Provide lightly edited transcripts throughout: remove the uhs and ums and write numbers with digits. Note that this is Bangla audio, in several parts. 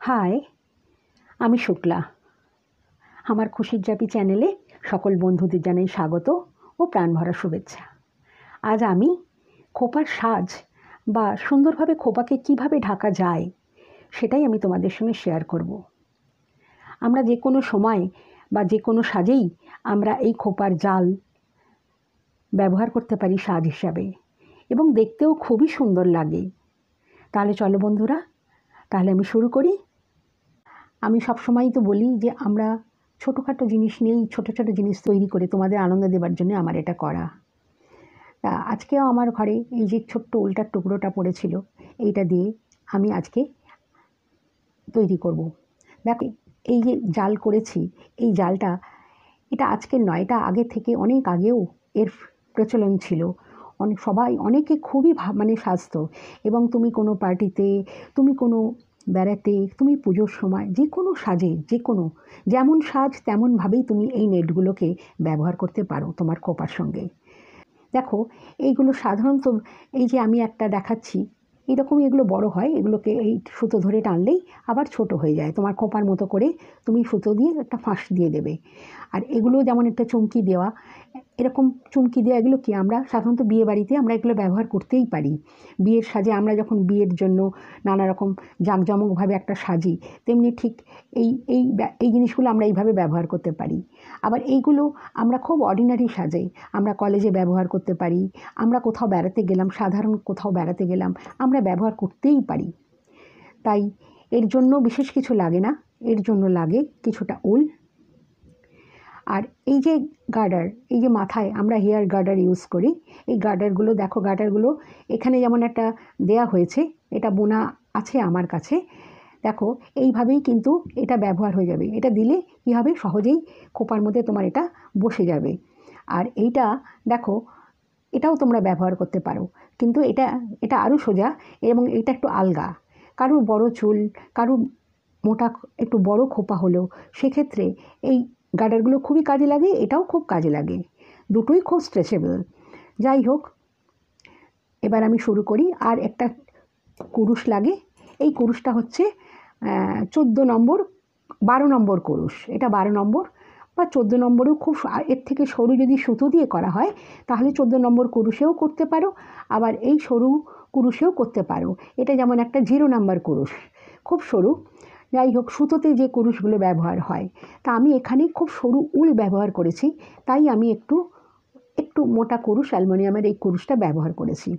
হাই, আমি শুক্লা। আমার খুশির জাপি চ্যানেলে সকল বন্ধুদের জানাই স্বাগত ও প্রাণভরা শুভেচ্ছা। আজ আমি খোপার সাজ বা সুন্দরভাবে খোপাকে কিভাবে ঢাকা যায় সেটাই আমি তোমাদের সঙ্গে শেয়ার করব। আমরা যে কোনো সময় বা যে কোনো সাজেই আমরা এই খোপার জাল ব্যবহার করতে পারি সাজ হিসাবে, এবং দেখতেও খুবই সুন্দর লাগে। তাহলে চলো বন্ধুরা, তাহলে আমি শুরু করি। আমি সবসময়ই তো বলি যে আমরা ছোটোখাটো জিনিস নিয়েই ছোটো ছোটো জিনিস তৈরি করে তোমাদের আনন্দ দেওয়ার জন্য আমার এটা করা। তা আজকেও আমার ঘরে এই যে ছোট্ট উল্টার টুকরোটা পড়েছিল, এইটা দিয়ে আমি আজকে তৈরি করব। দেখো, এই যে জাল করেছি, এই জালটা এটা আজকের নয়, এটা আগে থেকে অনেক আগেও এর প্রচলন ছিল। অনেকে খুবই সাজতো, এবং তুমি কোনো পার্টিতে, তুমি কোনো বেড়াতে, তুমি পুজোর সময় যে কোনো সাজে, যেমন সাজ তেমনভাবেই তুমি এই নেটগুলোকে ব্যবহার করতে পারো তোমার খোপার সঙ্গে। দেখো, এইগুলো সাধারণত এই যে আমি একটা দেখাচ্ছি, এইরকমই এগুলো বড় হয়। এগুলোকে এই সুতো ধরে টানলেই আবার ছোট হয়ে যায়। তোমার খোপার মতো করে তুমি সুতো দিয়ে একটা ফাঁস দিয়ে দেবে। আর এগুলো যেমন একটা চুমকি দেওয়া, এরকম চুমকি দেওয়া, এগুলো কি আমরা সাধারণত বিয়ে বাড়িতে আমরা এগুলো ব্যবহার করতেই পারি। বিয়ের সাজে আমরা যখন বিয়ের জন্য নানা রকম জাঁকজমকভাবে একটা সাজি, তেমনি ঠিক এই এই এই জিনিসগুলো আমরা এইভাবে ব্যবহার করতে পারি। আবার এইগুলো আমরা খুব অর্ডিনারি সাজে আমরা কলেজে ব্যবহার করতে পারি, আমরা কোথাও বেড়াতে গেলাম, সাধারণ কোথাও বেড়াতে গেলাম, আমরা ব্যবহার করতেই পারি। তাই এর জন্য বিশেষ কিছু লাগে না, এর জন্য লাগে কিছুটা উল। আর এই যে গার্ডার, এই যে মাথায় আমরা হেয়ার গার্ডার ইউজ করি, এই গার্ডারগুলো দেখো, গার্ডারগুলো এখানে যেমন একটা দেয়া হয়েছে, এটা বোনা আছে আমার কাছে। দেখো, এইভাবেই কিন্তু এটা ব্যবহার হয়ে যাবে। এটা দিলে কী হবে, সহজেই খোপার মধ্যে তোমার এটা বসে যাবে। আর এইটা দেখো, এটাও তোমরা ব্যবহার করতে পারো, কিন্তু এটা আরও সোজা, এবং এটা একটু আলগা। কারুর বড় চুল, কারুর মোটা একটু বড় খোপা হলেও সেক্ষেত্রে এই গার্ডারগুলো খুবই কাজে লাগে, এটাও খুব কাজে লাগে, দুটোই খুব স্ট্রেচেবল। যাই হোক, এবার আমি শুরু করি। আর একটা কুরুশ লাগে, এই কুরুশটা হচ্ছে 12 নম্বর কুরুশ। এটা 12 নম্বর বা 14 নম্বরেও খুব, এর থেকে সরু যদি সুতো দিয়ে করা হয় তাহলে 14 নম্বর কুরুশেও করতে পারো, আবার এই সরু কুরুশেও করতে পারো। এটা যেমন একটা 0 নম্বর কুরুশ, খুব সরু। যাই হোক, সুতোতে যে কুরুশগুলো ব্যবহার হয়, তা আমি এখানে খুব সরু উল ব্যবহার করেছি, তাই আমি একটু মোটা কুরুশ, অ্যালুমিনিয়ামের এই কুরুশটা ব্যবহার করেছি।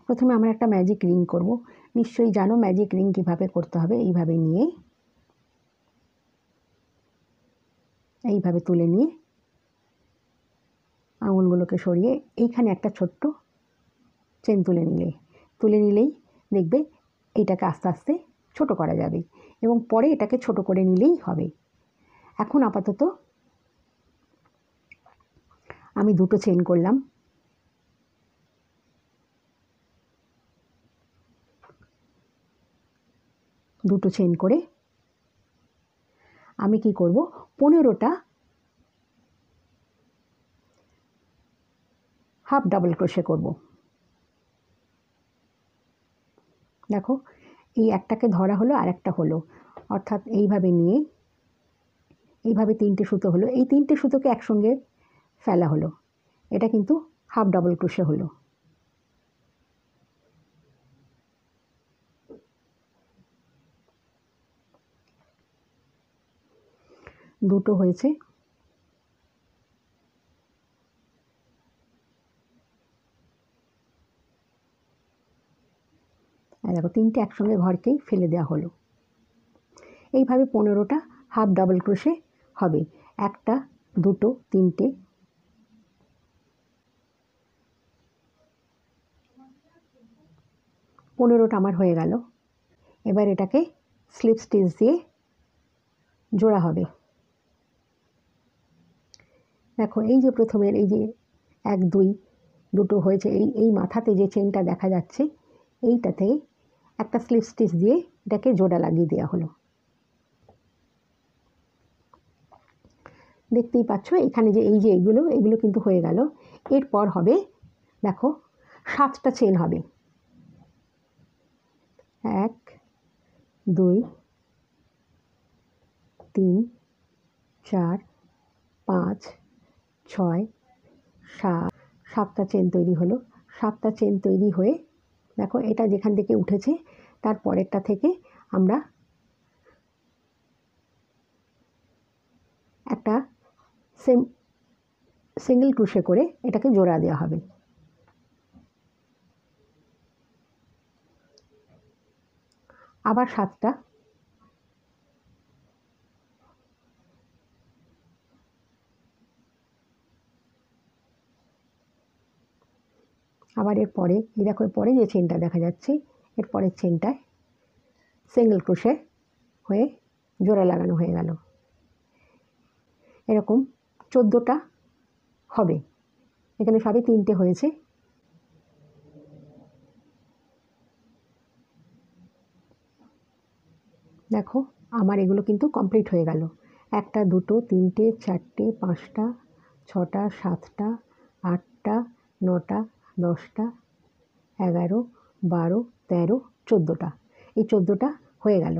প্রথমে আমরা একটা ম্যাজিক রিং করব। নিশ্চয়ই জানো ম্যাজিক রিং কীভাবে করতে হবে। এইভাবে নিয়ে, এইভাবে তুলে নিয়ে আঙুলগুলোকে সরিয়ে এইখানে একটা ছোট্ট চেন তুলে নিলেই দেখবে এইটাকে আস্তে আস্তে ছোট করা যাবে, এবং পরে এটাকে ছোট করে নিলেই হবে। এখন আপাতত আমি 2টো চেন করলাম। দুটো চেন করে আমি কি করব, 15টা হাফ ডাবল ক্রোশে করব। দেখো, এই একটাকে ধরা হলো, আর একটা হলো, অর্থাৎ এইভাবে নিয়ে এইভাবে 3টে সুতো হলো। এই 3টে সুতোকে একসঙ্গে ফেলা হলো, এটা কিন্তু হাফ ডাবল ক্রোশে হলো। দুটো হয়েছে। দেখো, 3টে একসঙ্গে ঘরকেই ফেলে দেওয়া হলো। এইভাবে 15টা হাফ ডাবল ক্রোশে হবে। 1টা 2টো 3টে, পনেরোটা আমার হয়ে গেল। এবার এটাকে স্লিপ স্টিচ দিয়ে জোড়া হবে। দেখো, এই যে প্রথমের এই যে 1 2 দুটো হয়েছে, এই মাথাতে যে চেনটা দেখা যাচ্ছে, এইটাতে একটা স্লিপ স্টিচ দিয়ে এটাকে জোড়া লাগিয়ে দেওয়া হলো। দেখতেই পাচ্ছ এখানে যে এই যে এগুলো কিন্তু হয়ে গেল। এরপর হবে, দেখো, 7টা চেন হবে। 1 2 3 4 5 6 7 7টা চেন তৈরি হলো। 7টা চেন তৈরি হয়ে দেখো এটা যেখান থেকে উঠেছে তার পরেরটা থেকে আমরা একটা সিঙ্গেল ক্রোশে করে এটাকে জোড়া দেওয়া হবে। আবার 7টা, আবার এর পরে এই দেখো পরে যে চেনটা দেখা যাচ্ছে এর পরের চেনটায় সিঙ্গেল ক্রোশে হয়ে জোড়া লাগানো হয়ে গেল। এরকম 14টা হবে। এখানে সবই 3টে হয়েছে। দেখো আমার এগুলো কিন্তু কমপ্লিট হয়ে গেল। 1টা 2টো 3টে 4টে 5টা 6টা 7টা 8টা 9টা 10টা 11 12 13 14টা। এই 14টা হয়ে গেল।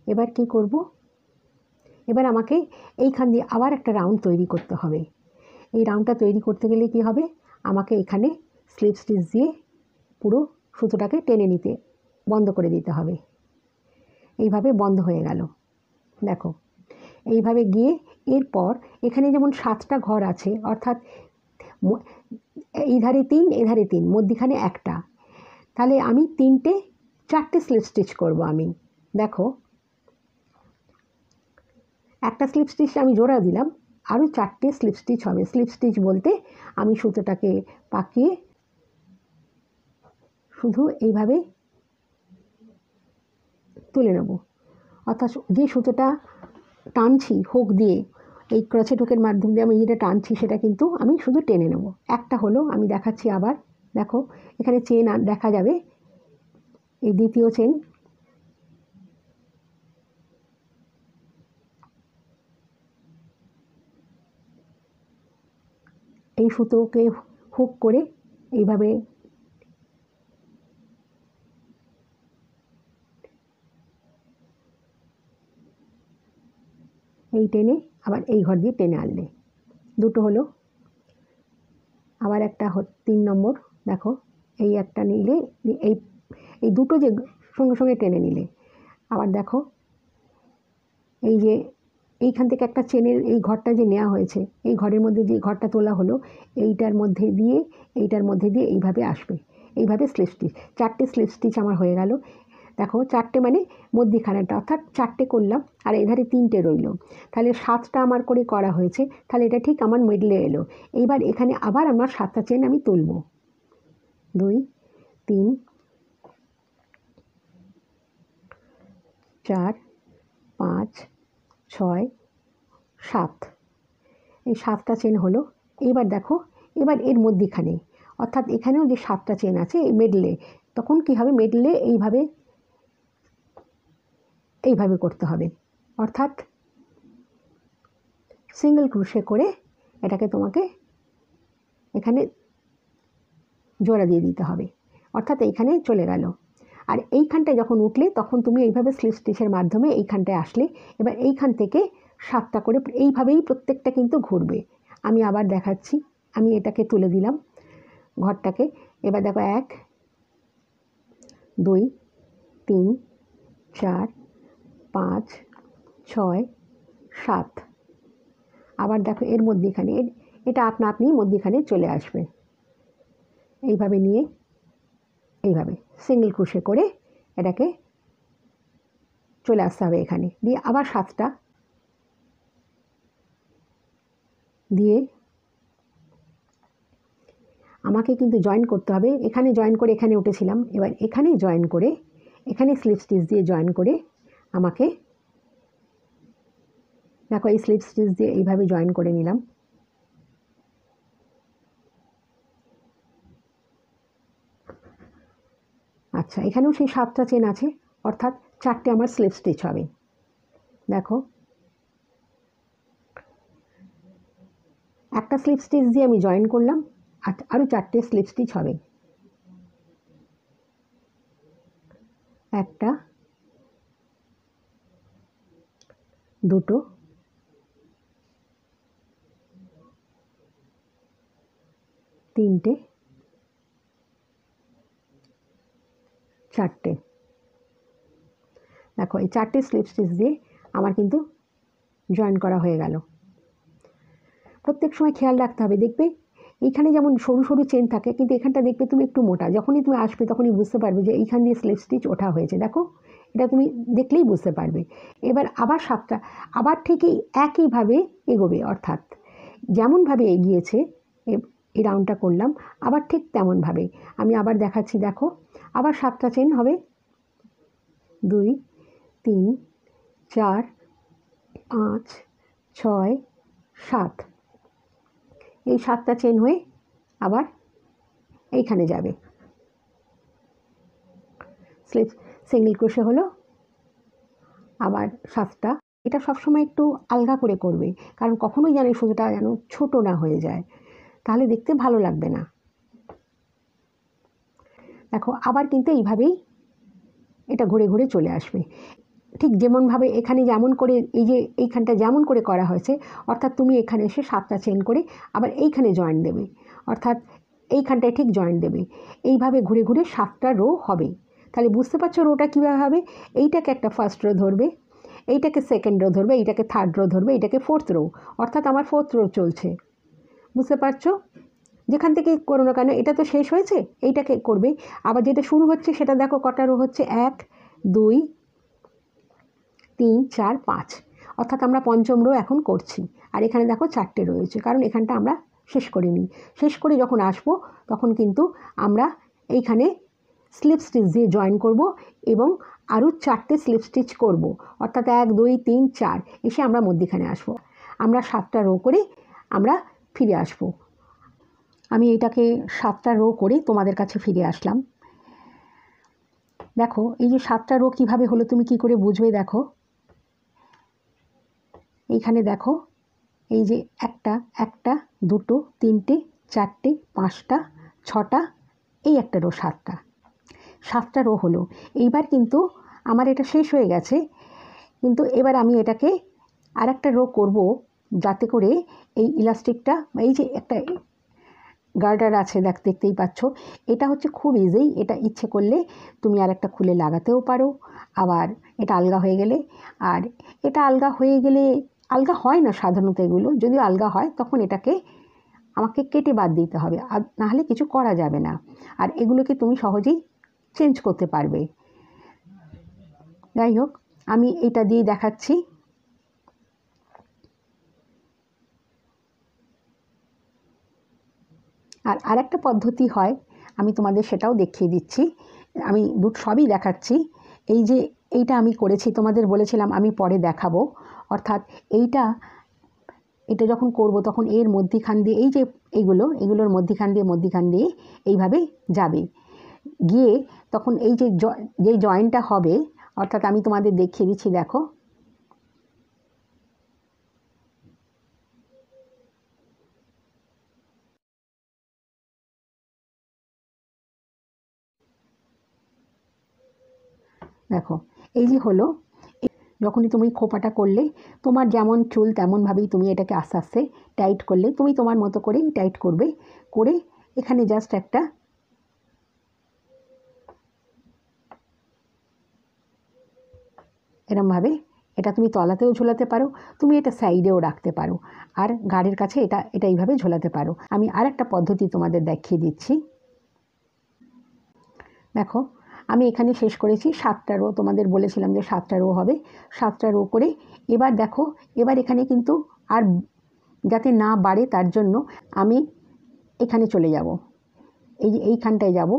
এবার কি করব? এবার আমাকে এইখান দিয়ে আবার একটা রাউন্ড তৈরি করতে হবে। এই রাউন্ডটা তৈরি করতে গেলে কি হবে? আমাকে এখানে স্লিপ স্টিচ দিয়ে পুরো সুতোটাকে টেনে নিতে বন্ধ করে দিতে হবে। এইভাবে বন্ধ হয়ে গেল। দেখো এইভাবে গিয়ে এরপর এখানে যেমন 7টা ঘর আছে, অর্থাৎ এই ধারে 3 এ ধারে 3, মধ্যিখানে একটা, তাহলে আমি 4টে স্লিপ স্টিচ করব আমি। দেখো একটা স্লিপ স্টিচ আমি জোড়া দিলাম, আরও 4টে স্লিপ স্টিচ হবে। স্লিপ স্টিচ বলতে আমি সুতোটাকে পাকিয়ে শুধু এইভাবে তুলে নেব, অর্থাৎ যে সুতোটা টানছি হুক দিয়ে, এই ক্রোচেট হুকের মাধ্যম দিয়ে আমি যেটা টানছি সেটা কিন্তু আমি শুধু টেনে নেব। একটা হলো, আমি দেখাচ্ছি আবার। দেখো এখানে চেন দেখা যাবে, এই দ্বিতীয় চেন, এই সুতোকে হুক করে এইভাবে এই টেনে আবার এই ঘর দিয়ে টেনে আনলে। দুটো হলো। আবার একটা 3 নম্বর, দেখো এই একটা নিলে, এই এই দুটো যে সঙ্গে সঙ্গে টেনে নিলে। আবার দেখো এই যে এইখান থেকে একটা চেনের এই ঘরটা যে নেওয়া হয়েছে, এই ঘরের মধ্যে যে ঘরটা তোলা হলো, এইটার মধ্যে দিয়ে এইভাবে আসবে। এইভাবে স্লিপ স্টিচ, 4টে স্লিপ স্টিচ আমার হয়ে গেল। দেখো 4টে মানে মধ্যিখানেটা, অর্থাৎ 4টে করলাম আর এধারে 3টে রইল, তাহলে 7টা আমার করে করা হয়েছে। তাহলে এটা ঠিক আমার মিডলে এলো। এইবার এখানে আবার আমার 7টা চেন আমি তুলব। 2 3 4 5 6 7, এই 7টা চেন হলো। এইবার দেখো এবার এর মধ্যিখানে, অর্থাৎ এখানেও যে 7টা চেন আছে এই মিডলে, তখন কি হবে? মিডলে এইভাবে করতে হবে, অর্থাৎ সিঙ্গেল ক্রোশে করে এটাকে তোমাকে এখানে জোড়া দিয়ে দিতে হবে, অর্থাৎ এইখানে চলে গেল। আর এইখানটায় যখন উঠলে তখন তুমি এইভাবে স্লিপ স্টিচের মাধ্যমে এইখানটায় আসলে, এবার এইখান থেকে 7টা করে এইভাবেই প্রত্যেকটা কিন্তু ঘুরবে। আমি আবার দেখাচ্ছি। আমি এটাকে তুলে দিলাম ঘরটাকে। এবার দেখো 1 2 3 4 5 6 7, আবার দেখো এর মধ্যিখানে, এটা আপনা আপনি মধ্যিখানে চলে আসবে। এইভাবে নিয়ে এইভাবে সিঙ্গেল ক্রোশে করে এটাকে চলে আসতে হবে এখানে, দিয়ে আবার 7টা দিয়ে আমাকে কিন্তু জয়েন করতে হবে। এখানে জয়েন করে এখানে উঠেছিলাম, এবার এখানে জয়েন করে, এখানে স্লিপ স্টিচ দিয়ে জয়েন করে আমাকে, দেখো এই স্লিপ স্টিচ দিয়ে এইভাবে জয়েন করে নিলাম। আচ্ছা, এখানেও সেই 7টা চেন আছে, অর্থাৎ 4টে আমার স্লিপ স্টিচ হবে। দেখো একটা স্লিপ স্টিচ দিয়ে আমি জয়েন করলাম, আর আরও 4টে স্লিপ স্টিচ হবে। একটা দুটো, তিনটে, চারটে। দেখো এই চারটে স্লিপ স্টিচ দিয়ে আমার কিন্তু জয়েন করা হয়ে গেল। প্রত্যেক সময় খেয়াল রাখতে হবে, দেখবে এইখানে যেমন সরু সরু চেন থাকে, কিন্তু এখানটা দেখবে তুমি একটু মোটা। যখনই তুমি আসবে তখনই বুঝতে পারবে যে এইখান দিয়ে স্লিপ স্টিচ ওঠা হয়েছে। দেখো এটা তুমি দেখলেই বুঝতে পারবে। এবার আবার 7টা আবার ঠিকই একইভাবে এগোবে, অর্থাৎ যেমনভাবে এগিয়েছে এই রাউন্ডটা করলাম আবার ঠিক তেমনভাবে আমি আবার দেখাচ্ছি। দেখো আবার 7টা চেন হবে, 2, 3, 4, 5, 6, 7। এই 7টা চেন হয়ে আবার এইখানে যাবে, স্লিপ সিঙ্গেল ক্রোশে হলো আবার 7টা। এটা সবসময় একটু আলগা করে করবে, কারণ কখনোই যেন সুতোটা যেন ছোটো না হয়ে যায়, তাহলে দেখতে ভালো লাগবে না। দেখো আবার কিন্তু এইভাবেই এটা ঘুরে ঘুরে চলে আসবে, ঠিক যেমনভাবে এখানে যেমন করে এই যে এইখানটা যেমন করে করা হয়েছে, অর্থাৎ তুমি এখানে এসে 7টা চেন করে আবার এইখানে জয়েন দেবে, অর্থাৎ এইখানটায় ঠিক জয়েন দেবে। এইভাবে ঘুরে ঘুরে 7টা রো হবে। তাহলে বুঝতে পারছো রোটা কীভাবে হবে? এইটাকে একটা ফার্স্ট রো ধরবে, এইটাকে সেকেন্ড রো ধরবে, এইটাকে থার্ড রো ধরবে, এইটাকে ফোর্থ রো, অর্থাৎ আমার ফোর্থ রো চলছে। বুঝতে পারছো? যেখান থেকে করো না কেন এটা তো শেষ হয়েছে, এইটাকে করবে। আবার যেটা শুরু হচ্ছে সেটা দেখো কটা রো হচ্ছে, 1, 2, 3, 4, 5, অর্থাৎ আমরা পঞ্চম রো এখন করছি। আর এখানে দেখো 4টে রয়েছে, কারণ এখানটা আমরা শেষ করিনি। শেষ করে যখন আসবো তখন কিন্তু আমরা এইখানে স্লিপ স্টিচ দিয়ে জয়েন করব এবং আরও 4টে স্লিপ স্টিচ করব, অর্থাৎ 1, 2, 3, 4 এসে আমরা মধ্যিখানে আসবো। আমরা 7টা রো করে আমরা ফিরে আসব। আমি এটাকে 7টা রো করে তোমাদের কাছে ফিরে আসলাম। দেখো এই যে 7টা রো কীভাবে হলো তুমি কি করে বুঝবে? দেখো এইখানে দেখো এই যে একটা, 2, 3, 4, 5, 6টা, এই একটা রো 7টা রো হলো। এইবার কিন্তু আমার এটা শেষ হয়ে গেছে, কিন্তু এবার আমি এটাকে আর একটা রো করব, যাতে করে এই ইলাস্টিকটা, এই যে একটা গার্ডার আছে দেখতেই পাচ্ছ, এটা হচ্ছে খুব ইজি। এটা ইচ্ছে করলে তুমি আর একটা খুলে লাগাতেও পারো, আবার এটা আলগা হয়ে গেলে, আর এটা আলগা হয়ে গেলে, আলগা হয় না সাধারণত এগুলো, যদি আলগা হয় তখন এটাকে আমাকে কেটে বাদ দিতে হবে, আর নাহলে কিছু করা যাবে না। আর এগুলোকে তুমি সহজেই চেঞ্জ করতে পারবে। যাই হোক আমি এটা দিয়ে দেখাচ্ছি। আর আরেকটা পদ্ধতি হয়, আমি তোমাদের সেটাও দেখিয়ে দিচ্ছি। আমি সবই দেখাচ্ছি। এই যে এইটা আমি করেছি, তোমাদের বলেছিলাম আমি পরে দেখাবো, অর্থাৎ এটা যখন করব তখন এর মধ্যিখান দিয়ে, এই যে এগুলোর মধ্যিখান দিয়ে এইভাবে যাবে, গিয়ে তখন এই যে জয়েন্টটা হবে, অর্থাৎ আমি তোমাদের দেখিয়ে দিচ্ছি। দেখো দেখো এই যে হলো, যখনই তুমি খোপাটা করলে, তোমার যেমন চুল তেমনভাবেই তুমি এটাকে আস্তে আস্তে টাইট করলে, তুমি তোমার মতো করেই টাইট করবে। করে এখানে জাস্ট একটা এরমভাবে, এটা তুমি তলাতেও ঝোলাতে পারো, তুমি এটা সাইডেও রাখতে পারো, আর গাড়ির কাছে এটা এইভাবে ঝোলাতে পারো। আমি আর একটা পদ্ধতি তোমাদের দেখিয়ে দিচ্ছি। দেখো আমি এখানে শেষ করেছি 7টা রো, তোমাদের বলেছিলাম যে 7টা রো হবে। 7টা রো করে এবার দেখো, এবার এখানে কিন্তু আর যাতে না বাড়ে তার জন্য আমি এখানে চলে যাব, এই যে এইখানটায় যাব,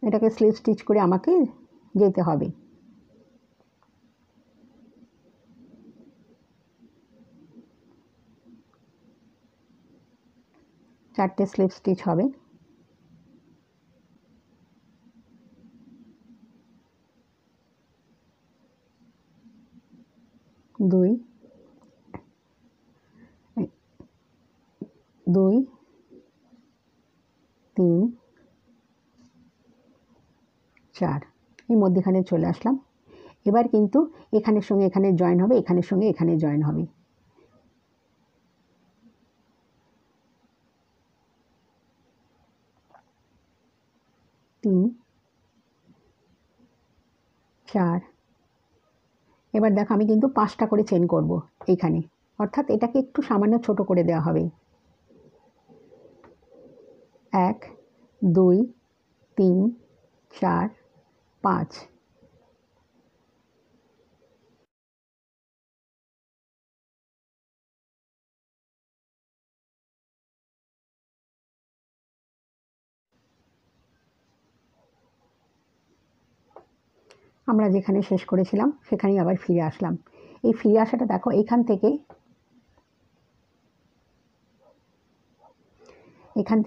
এটাকে স্লিপ স্টিচ করে আমাকে যেতে হবে। চারটে স্লিপ স্টিচ হবে। দুই, 3, 4 এই মধ্যখানে চলে আসলাম। এবার কিন্তু এখানের সঙ্গে এখানে জয়েন হবে, এখানের সঙ্গে এখানে জয়েন হবে। তিন, চার। এবার দেখো আমি কিন্তু 5টা করে চেন করব এইখানে, অর্থাৎ এটাকে একটু সামান্য ছোট করে দেওয়া হবে। 1, 2, 3, 4, 5। আমরা যেখানে শেষ করেছিলাম সেখানেই আবার ফিরে আসলাম। এই ফিরে আসাটা দেখো এখান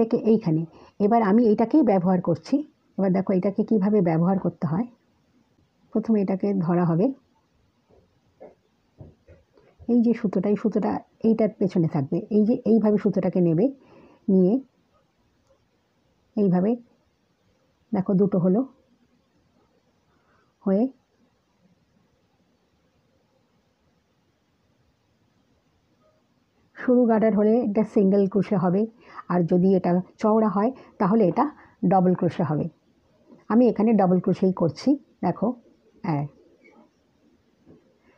থেকে এইখানে। এবার আমি এইটাকেই ব্যবহার করছি। এবার দেখো এটাকে কিভাবে ব্যবহার করতে হয়। প্রথমে এটাকে ধরা হবে, এই যে সুতোটা, এই সুতোটা এইটার পেছনে থাকবে, এই যে এইভাবে সুতোটাকে নেবে, নিয়ে এইভাবে দেখো দুটো হলো, হয়ে সরু গার্ডার হলে এটা সিঙ্গেল ক্রোশে হবে, আর যদি এটা চওড়া হয় তাহলে এটা ডবল ক্রোশে হবে। আমি এখানে ডবল ক্রোশেই করছি। দেখো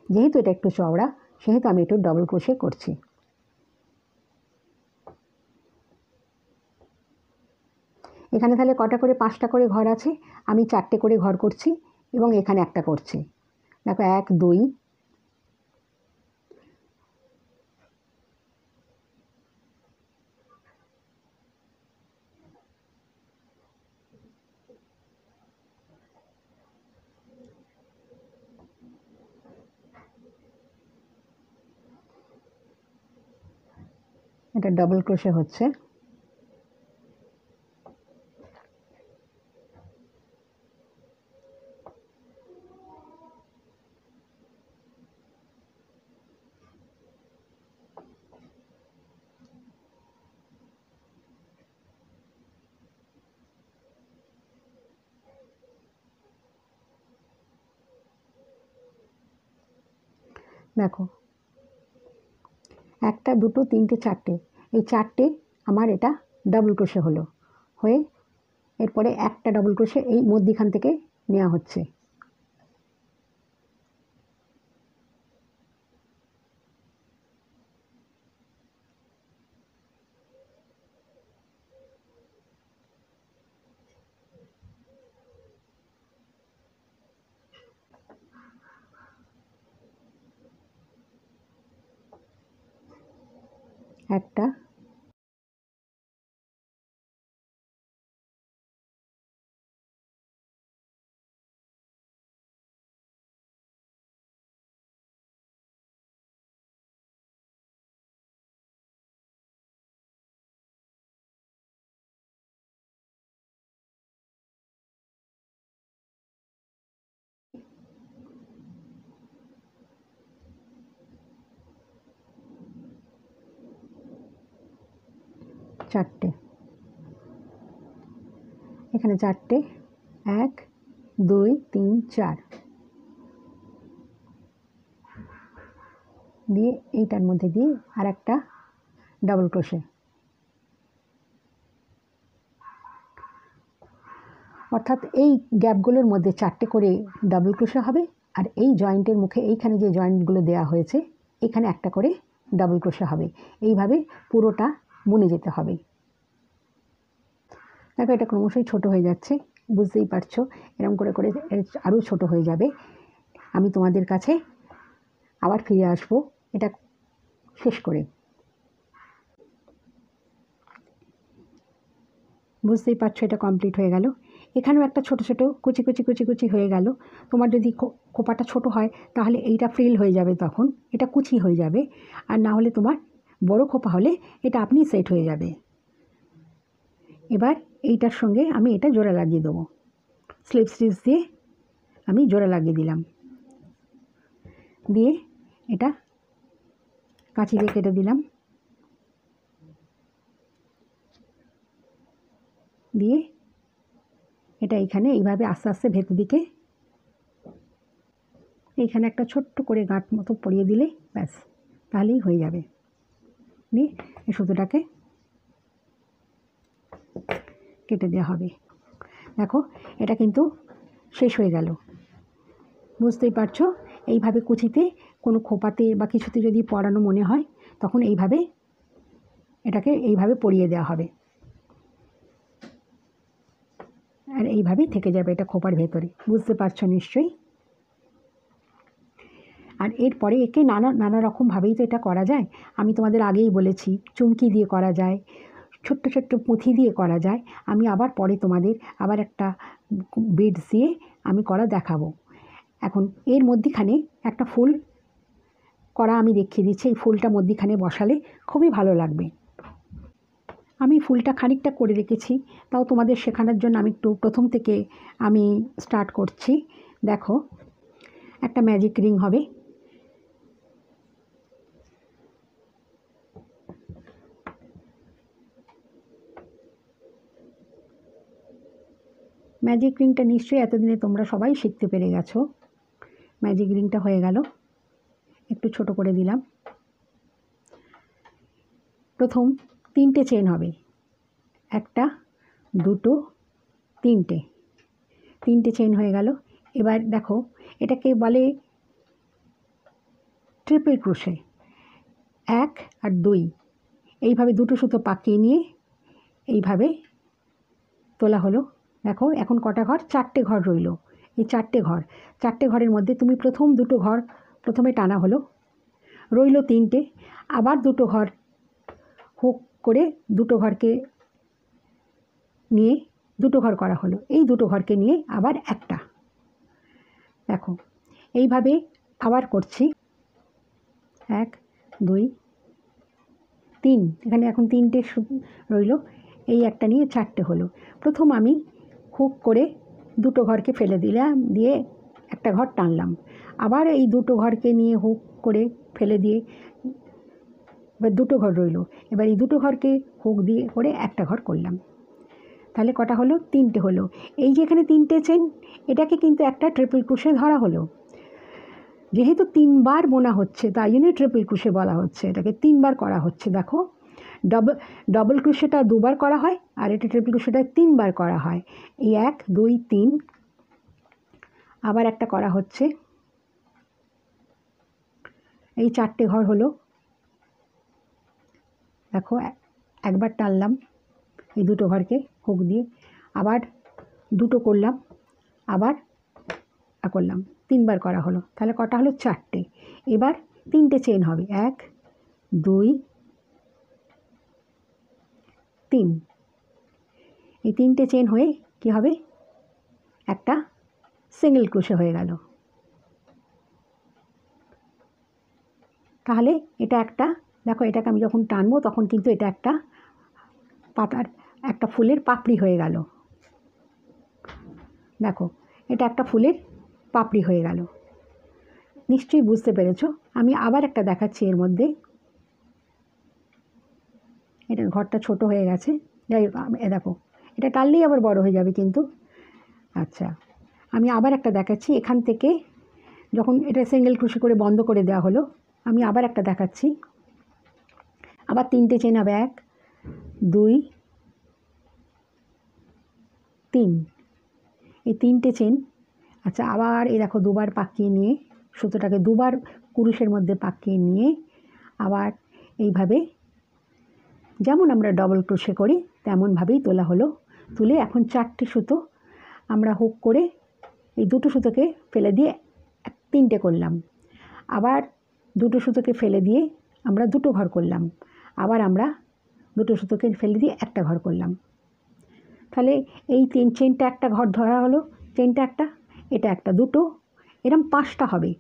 যেহেতু এটা একটু চওড়া সেহেতু আমি একটু ডবল ক্রোশে করছি। এখানে তাহলে কটা করে, 5টা করে ঘর আছে, আমি 4টে করে ঘর করছি এবং এখানে একটা করছি। দেখো 1, 2, এটা ডবল ক্রোশে হচ্ছে। দেখো 1টা 2টো 3টে 4টে, এই 4টে আমার এটা ডাবল ক্রোশে হলো, হয়ে এরপরে একটা ডাবল ক্রোশে এই মধ্যিখান থেকে নেওয়া হচ্ছে। একটা, চারটে, এখানে 4টে, 1, 2, 3, 4 দিয়ে এইটার মধ্যে দিয়ে আর একটা ডাবল ক্রোশে, অর্থাৎ এই গ্যাপগুলোর মধ্যে 4টে করে ডাবল ক্রোশে হবে, আর এই জয়েন্টের মুখে এইখানে যে জয়েন্টগুলো দেওয়া হয়েছে এখানে একটা করে ডাবল ক্রোশে হবে। এইভাবে পুরোটা বুনে যেতে হবে। দেখো এটা ক্রমশই ছোট হয়ে যাচ্ছে, বুঝতেই পারছো। এরকম করে করে আরও ছোট হয়ে যাবে। আমি তোমাদের কাছে আবার ফিরে আসব এটা শেষ করে। বুঝতেই পারছো এটা কমপ্লিট হয়ে গেল। এখানেও একটা ছোট ছোট কুচি কুচি কুচি কুচি হয়ে গেল। তোমার যদি খোপাটা ছোট হয় তাহলে এইটা ফ্রিল হয়ে যাবে, তখন এটা কুচি হয়ে যাবে। আর না হলে তোমার বড় খোপা হলে এটা আপনি সেট হয়ে যাবে। এবার এইটার সঙ্গে আমি এটা জোড়া লাগিয়ে দেবো। স্লিপ স্টিচ দিয়ে আমি জোড়া লাগিয়ে দিলাম, দিয়ে এটা কাঁচি দিয়ে কেটে দিলাম, দিয়ে এটা এইখানে এইভাবে আস্তে আস্তে ভেতর দিকে এইখানে একটা ছোট্ট করে গাঁট মতো পরিয়ে দিলে ব্যাস, তাহলেই হয়ে যাবে। দিয়ে এই সুতোটাকে কেটে দেওয়া হবে। দেখো এটা কিন্তু শেষ হয়ে গেল, বুঝতেই পারছো। এইভাবে কুচিতে কোনো খোপাতে বা কিছুতে যদি পরানো মনে হয় তখন এইভাবে এটাকে এইভাবে পরিয়ে দেওয়া হবে, আর এইভাবেই থেকে যাবে এটা খোপার ভেতরে, বুঝতে পারছো নিশ্চয়ই। আর এরপরে একে নানা রকমভাবেই তো এটা করা যায়। আমি তোমাদের আগেই বলেছি চুমকি দিয়ে করা যায়, ছোট্ট ছোট্ট পুঁথি দিয়ে করা যায়। আমি আবার পরে তোমাদের আবার একটা বিডস দিয়ে আমি করা দেখাবো। এখন এর মধ্যিখানে একটা ফুল করা আমি দেখিয়ে দিচ্ছি। এই ফুলটা মধ্যিখানে বসালে খুবই ভালো লাগবে। আমি ফুলটা খানিকটা করে রেখেছি, তাও তোমাদের শেখানোর জন্য আমি একটু প্রথম থেকে আমি স্টার্ট করছি। দেখো একটা ম্যাজিক রিং হবে, ম্যাজিক রিংটা নিশ্চয়ই এতদিনে তোমরা সবাই শিখতে পেরে গেছো। ম্যাজিক রিংটা হয়ে গেল, একটু ছোট করে দিলাম। প্রথম 3টে চেন হবে, 1 2 3টে চেন হয়ে গেল। এবার দেখো এটাকে বলে ট্রিপল ক্রোশে। 1 আর 2 এইভাবে 2টো সুতো পাকিয়ে নিয়ে এইভাবে তোলা হলো। দেখো এখন কটা ঘর? 4টে ঘর রইল। এই 4টে ঘরের মধ্যে তুমি প্রথম 2টো ঘর প্রথমে টানা হলো, রইল 3টে। আবার 2টো ঘর হুক করে 2টো ঘরকে নিয়ে 2টো ঘর করা হলো। এই 2টো ঘরকে নিয়ে আবার একটা। দেখো এইভাবে আবার করছি, 1 2 3, এখানে এখন 3টে রইল। এই একটা নিয়ে 4টে হলো। প্রথম আমি হুক করে 2টো ঘরকে ফেলে দিলাম, দিয়ে একটা ঘর টানলাম। আবার এই 2টো ঘরকে নিয়ে হুক করে ফেলে দিয়ে এবার 2টো ঘর রইল। এবার এই 2টো ঘরকে হুক দিয়ে করে একটা ঘর করলাম। তাহলে কটা হলো? 3টে হলো। এই যে এখানে 3টে চেন, এটাকে কিন্তু একটা ট্রিপল ক্রোশে ধরা হলো। যেহেতু 3বার বোনা হচ্ছে তাই জন্যই ট্রিপল ক্রোশে বলা হচ্ছে, এটাকে 3বার করা হচ্ছে। দেখো ডবল ক্রোশেটা 2বার করা হয়, আর এটা ট্রিপল ক্রোশেটা 3বার করা হয়। এই 1 2 3 আবার একটা করা হচ্ছে। এই 4টে ঘর হলো। দেখো একবার টানলাম এই 2টো ঘরকে হুক দিয়ে, আবার 2টো করলাম, আবার করলাম, 3বার করা হলো। তাহলে কটা হলো? 4টে। এবার 3টে চেন হবে, 1 2 3। এই 3টে চেন হয়ে কি হবে? একটা সিঙ্গেল ক্রোশে হয়ে গেল। তাহলে এটা একটা, দেখো এটাকে আমি যখন টানবো তখন কিন্তু এটা একটা পাতার একটা ফুলের পাপড়ি হয়ে গেল। দেখো এটা একটা ফুলের পাপড়ি হয়ে গেল। নিশ্চয়ই বুঝতে পেরেছো। আমি আবার একটা দেখাচ্ছি এর মধ্যে। এটার ঘরটা ছোট হয়ে গেছে, যাই হোক দেখো এটা টানলেই আবার বড় হয়ে যাবে কিন্তু। আচ্ছা আমি আবার একটা দেখাচ্ছি। এখান থেকে যখন এটা সিঙ্গেল ক্রোশে করে বন্ধ করে দেওয়া হলো, আমি আবার একটা দেখাচ্ছি। আবার 3টে চেন হবে, 1 2 3। এই 3টে চেন। আচ্ছা আবার এই দেখো 2বার পাকিয়ে নিয়ে সুতোটাকে 2বার কুরুশের মধ্যে পাকিয়ে নিয়ে আবার এইভাবে যেমন আমরা ডবল ক্রোশে করি তেমনভাবেই তোলা হলো। তুলে এখন 4টে সুতো আমরা হুক করে এই 2টো সুতোকে ফেলে দিয়ে 3টে করলাম। আবার 2টো সুতোকে ফেলে দিয়ে আমরা 2টো ঘর করলাম। আবার আমরা 2টো সুতোকে ফেলে দিয়ে একটা ঘর করলাম। তাহলে এই চেনটা একটা ঘর ধরা হলো, চেনটা একটা, এটা একটা, 2টো, এরকম 5টা হবে।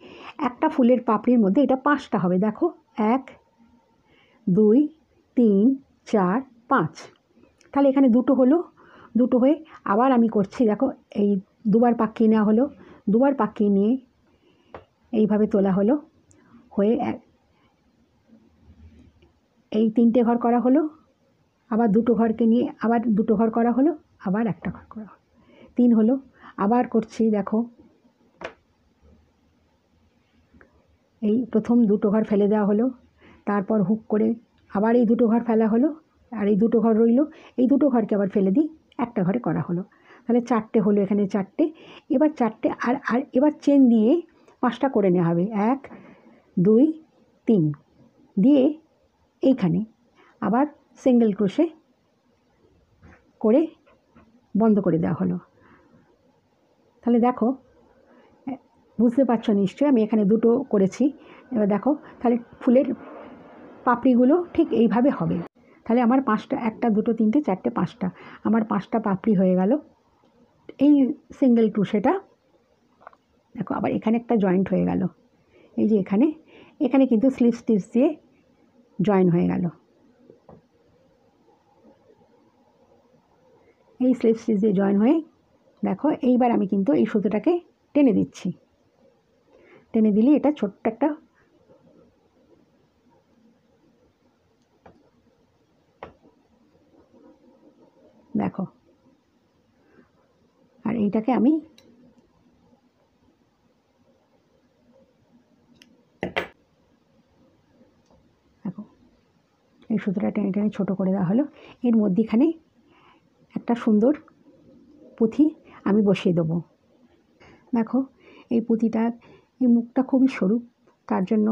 একটা ফুলের পাপড়ির মধ্যে এটা 5টা হবে। দেখো 1 2 3 4 5। তাহলে এখানে 2টো হলো, 2টো হয়ে আবার আমি করছি। দেখো এই 2বার পাকিয়ে নেওয়া হলো, 2বার পাকিয়ে নিয়ে এইভাবে তোলা হলো, হয়ে এই 3টে ঘর করা হলো। আবার 2টো ঘরকে নিয়ে আবার 2টো ঘর করা হলো, আবার একটা ঘর করা হলো, 3 হলো। আবার করছি, দেখো এই প্রথম দুটো ঘর ফেলে দেওয়া হলো, তারপর হুক করে আবার এই দুটো ঘর ফেলা হলো, আর এই দুটো ঘর রইল, এই দুটো ঘরকে আবার ফেলে দিই, একটা ঘরে করা হলো। তাহলে 4টে হলো, এখানে 4টে। এবার 4টে আর এবার চেন দিয়ে 5টা করে নেওয়া হবে। 1 2 3 দিয়ে এইখানে আবার সিঙ্গেল ক্রোশে করে বন্ধ করে দেওয়া হলো। তাহলে দেখো, বুঝতে পারছো নিশ্চয়ই আমি এখানে দুটো করেছি। এবার দেখো, তাহলে ফুলের পাপড়িগুলো ঠিক এইভাবে হবে। তাহলে আমার 5টা, 1 2 3 4 5টা, আমার 5টা পাপড়ি হয়ে গেল। এই সিঙ্গেল ক্রোশেটা দেখো আবার এখানে একটা জয়েন্ট হয়ে গেল, এই যে এখানে কিন্তু স্লিপ স্টিচ দিয়ে জয়েন হয়ে গেল। এই স্লিপ স্টিচ দিয়ে জয়েন হয়ে দেখো, এইবার আমি কিন্তু এই সুতোটাকে টেনে দিচ্ছি। টেনে দিলে এটা ছোট্ট একটা দেখো, আর এইটাকে আমি দেখো এই সুতোটা টেনে টেনে ছোটো করে দেওয়া হলো। এর মধ্যেখানে একটা সুন্দর পুঁথি আমি বসিয়ে দেবো। দেখো এই পুঁথিটা, এই মুখটা খুবই সরু, তার জন্য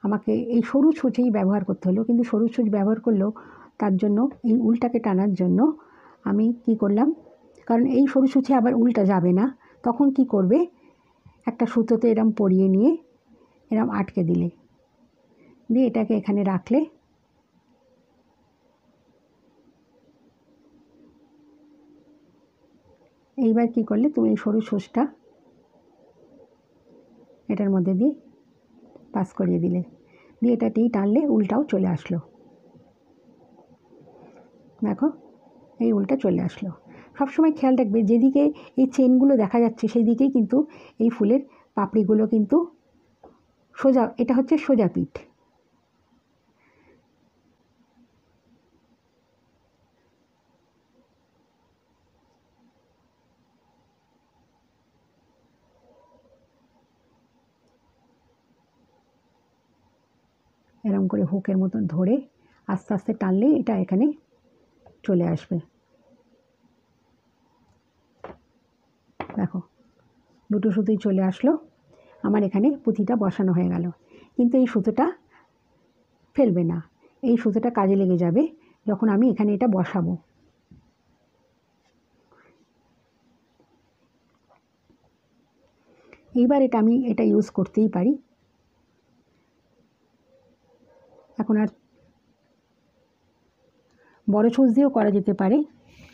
আমাকে এই সরু ছুঁচেই ব্যবহার করতে হলো। কিন্তু সরু ছুঁচ ব্যবহার করলেও তার জন্য এই উলটাকে টানার জন্য আমি কি করলাম, কারণ এই সরু ছুঁচে আবার উলটা যাবে না, তখন কি করবে, একটা সুতোতে এরম পরিয়ে নিয়ে এরম আটকে দিলে, দিয়ে এটাকে এখানে রাখলে এইবার কি করলে তুমি এই সরু ছুঁচটা এটার মধ্যে দিয়ে পাস করিয়ে দিলে, দিয়ে এটাতেই টানলে উলটাও চলে আসলো। দেখো এই উলটা চলে আসলো। সবসময় খেয়াল রাখবে, যেদিকে এই চেনগুলো দেখা যাচ্ছে সেই দিকেই কিন্তু এই ফুলের পাপড়িগুলো কিন্তু সোজা, এটা হচ্ছে সোজা পিঠ। এরম করে হুকের মতন ধরে আস্তে আস্তে টানলেই এটা এখানে চলে আসবে। দেখো দুটো সুতোই চলে আসলো, আমার এখানে পুঁথিটা বসানো হয়ে গেল। কিন্তু এই সুতোটা ফেলবে না, এই সুতোটা কাজে লেগে যাবে যখন আমি এখানে এটা বসাবো। এইবার আমি এটা ইউজ করতেই পারি। এখন আর বড় ছুঁচ দিয়েও করা যেতে পারে,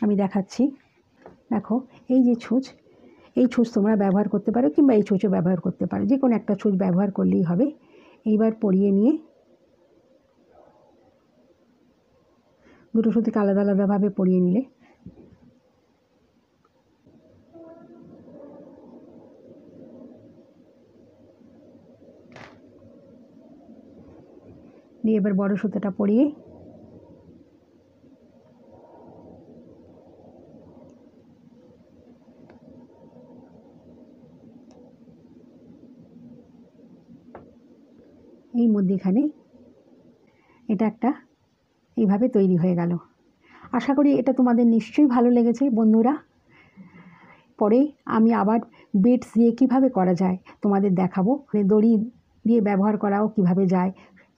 আমি দেখাচ্ছি। দেখো এই যে ছুঁচ, এই ছুঁচ তোমরা ব্যবহার করতে পারো, কিংবা এই ছুঁচও ব্যবহার করতে পারো, যে কোনো একটা ছুঁচ ব্যবহার করলেই হবে। এইবার পরিয়ে নিয়ে দুটো সুতোকে আলাদা আলাদাভাবে পরিয়ে নিলে দিয়ে এবার বড় সুতোটা পরিয়ে এই মধ্যেখানে এটা একটা এইভাবে তৈরি হয়ে গেল। আশা করি এটা তোমাদের নিশ্চয়ই ভালো লেগেছে বন্ধুরা। পরে আমি আবার বিটস দিয়ে কীভাবে করা যায় তোমাদের দেখাবো, দড়ি দিয়ে ব্যবহার করাও কিভাবে যায়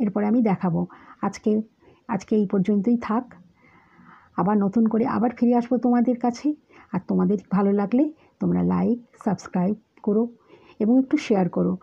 এরপরে আমি দেখাবো। আজকে এই পর্যন্তই থাক, আবার নতুন করে আবার ফিরে আসবো তোমাদের কাছে। আর তোমাদের ভালো লাগলে তোমরা লাইক সাবস্ক্রাইব করো এবং একটু শেয়ার করো।